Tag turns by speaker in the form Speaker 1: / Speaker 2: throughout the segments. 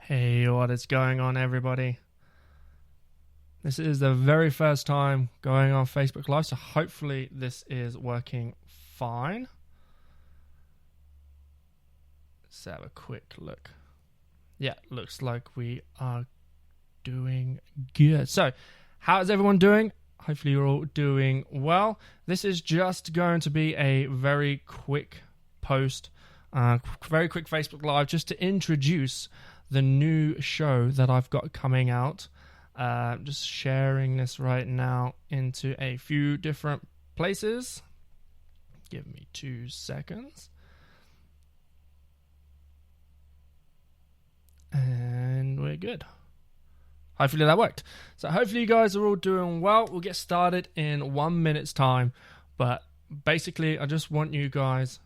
Speaker 1: Hey, what is going on, everybody? This is the very first time going on Facebook Live, so hopefully this is working fine. Let's have a quick look. Yeah, looks like we are doing good. So, how is everyone doing? Hopefully you're all doing well. This is just going to be a very quick post, very quick Facebook Live, just to introduce the new show that I've got coming out. Just sharing this right now into a few different places. Give me 2 seconds. And we're good. Hopefully that worked. So hopefully you guys are all doing well. We'll get started in 1 minute's time. But basically, I just want you guys,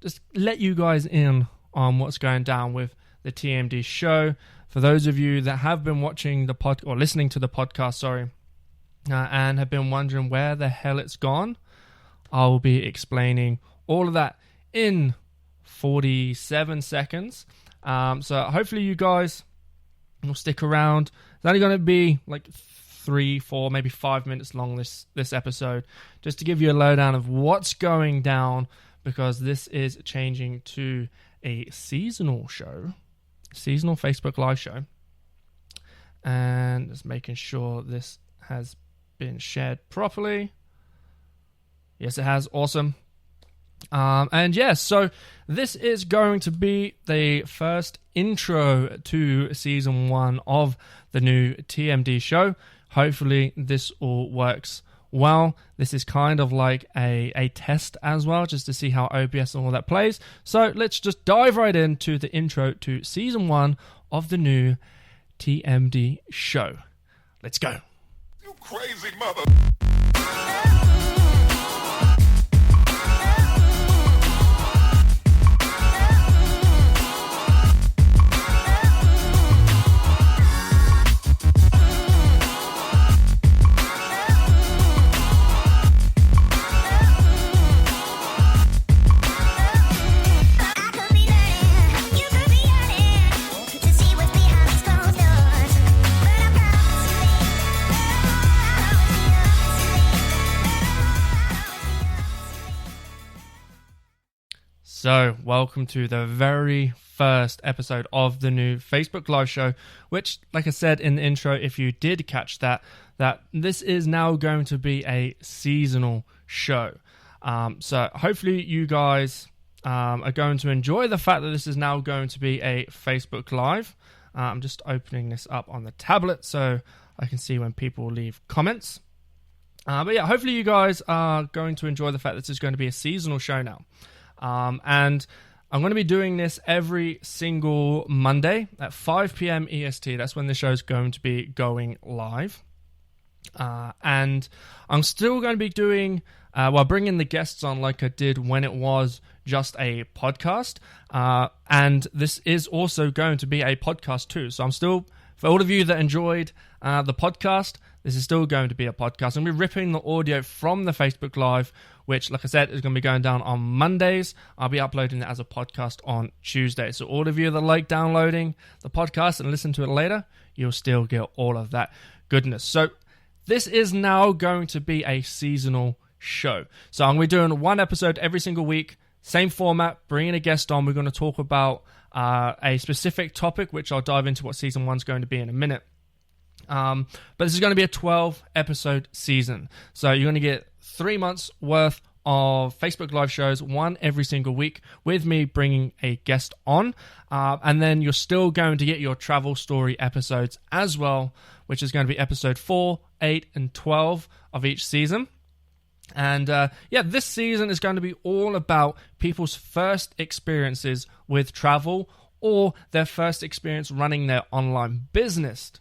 Speaker 1: just let you guys in on what's going down with the TMD show. For those of you that have been watching the or listening to the podcast, and have been wondering where the hell it's gone, I will be explaining all of that in 47 seconds. So hopefully you guys will stick around. It's only going to be like 3, 4, maybe 5 minutes long, this episode, just to give you a lowdown of what's going down, because this is changing to a seasonal Facebook Live show. And just making sure this has been shared properly. Yes, it has. Awesome. And yes, so this is going to be the first intro to season 1 of the new TMD show. Hopefully this all works well. This is kind of like a test as well, just to see how OBS and all that plays. So let's just dive right into the intro to season 1 of the new TMD show. Let's go.
Speaker 2: You crazy mother...
Speaker 1: So, welcome to the very first episode of the new Facebook Live show, which, like I said in the intro, if you did catch that this is now going to be a seasonal show. So, hopefully you guys are going to enjoy the fact that this is now going to be a Facebook Live. I'm just opening this up on the tablet so I can see when people leave comments. But yeah, hopefully you guys are going to enjoy the fact that this is going to be a seasonal show now. And I'm going to be doing this every single Monday at 5 p.m. EST. That's when the show is going to be going live. And I'm still going to be doing, bringing the guests on like I did when it was just a podcast. And this is also going to be a podcast too. So I'm still, for all of you that enjoyed the podcast, this is still going to be a podcast. I'm going to be ripping the audio from the Facebook Live, which, like I said, is going to be going down on Mondays. I'll be uploading it as a podcast on Tuesday. So all of you that like downloading the podcast and listen to it later, you'll still get all of that goodness. So this is now going to be a seasonal show. So I'm going to be doing one episode every single week, same format, bringing a guest on. We're going to talk about a specific topic, which I'll dive into what season 1's going to be in a minute. But this is going to be a 12-episode season. So you're going to get 3 months worth of Facebook Live shows, one every single week, with me bringing a guest on. And then you're still going to get your travel story episodes as well, which is going to be episode 4, 8, and 12 of each season. And this season is going to be all about people's first experiences with travel, or their first experience running their online business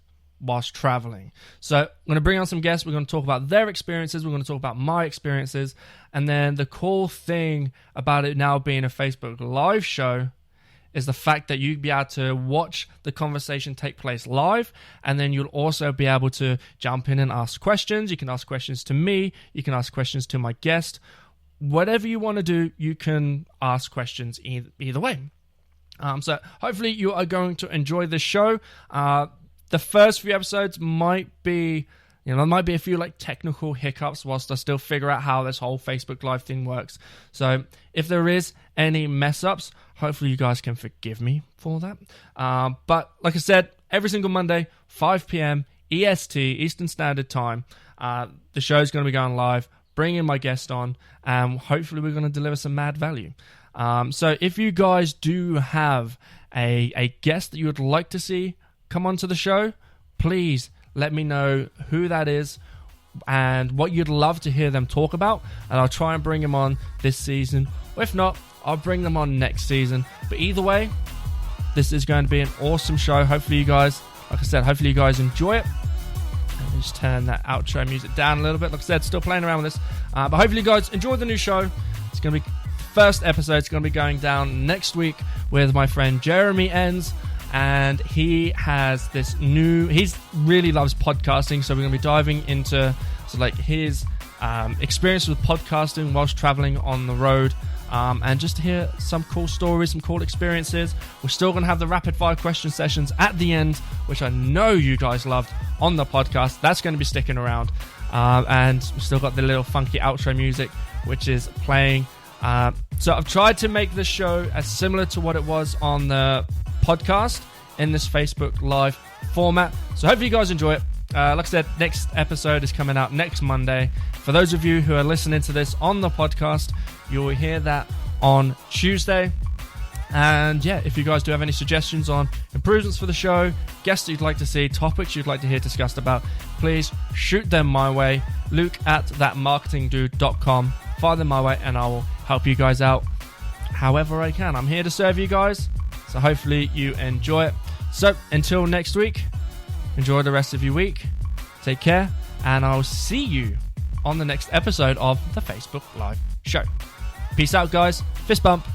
Speaker 1: whilst traveling. So I'm going to bring on some guests. We're going to talk about their experiences. We're going to talk about my experiences. And then the cool thing about it now being a Facebook Live show is the fact that you'll be able to watch the conversation take place live, and then you'll also be able to jump in and ask questions. You can ask questions to me. You can ask questions to my guest. Whatever you want to do, you can ask questions either way. So hopefully you are going to enjoy this show. The first few episodes might be, there might be a few like technical hiccups whilst I still figure out how this whole Facebook Live thing works. So if there is any mess ups, hopefully you guys can forgive me for that. But like I said, every single Monday, 5 p.m. EST, Eastern Standard Time, the show's going to be going live, bringing my guest on, and hopefully we're going to deliver some mad value. So if you guys do have a guest that you would like to see come onto the show, please let me know who that is and what you'd love to hear them talk about, and I'll try and bring them on this season. Or if not, I'll bring them on next season. But either way, this is going to be an awesome show. Hopefully you guys, like I said, hopefully you guys enjoy it. Let me just turn that outro music down a little bit. Like I said, still playing around with this. But hopefully you guys enjoy the new show. It's going to be first episode. It's going to be going down next week with my friend Jeremy Enns. And he has this he really loves podcasting, so we're going to be diving into his experience with podcasting whilst traveling on the road, and just to hear some cool stories, some cool experiences. We're still going to have the rapid fire question sessions at the end, which I know you guys loved on the podcast. That's going to be sticking around, and we've still got the little funky outro music, which is playing. So I've tried to make this show as similar to what it was on the podcast in this Facebook Live format. So hopefully you guys enjoy it. Like I said, next episode is coming out next Monday. For those of you who are listening to this on the podcast, you will hear that on Tuesday. And yeah, if you guys do have any suggestions on improvements for the show, guests that you'd like to see, topics you'd like to hear discussed about, please shoot them my way. Luke@thatmarketingdude.com. Fire them my way and I will help you guys out however I can. I'm here to serve you guys, so hopefully you enjoy it. So until next week, enjoy the rest of your week, take care, and I'll see you on the next episode of the Facebook Live show. Peace out, guys. Fist bump.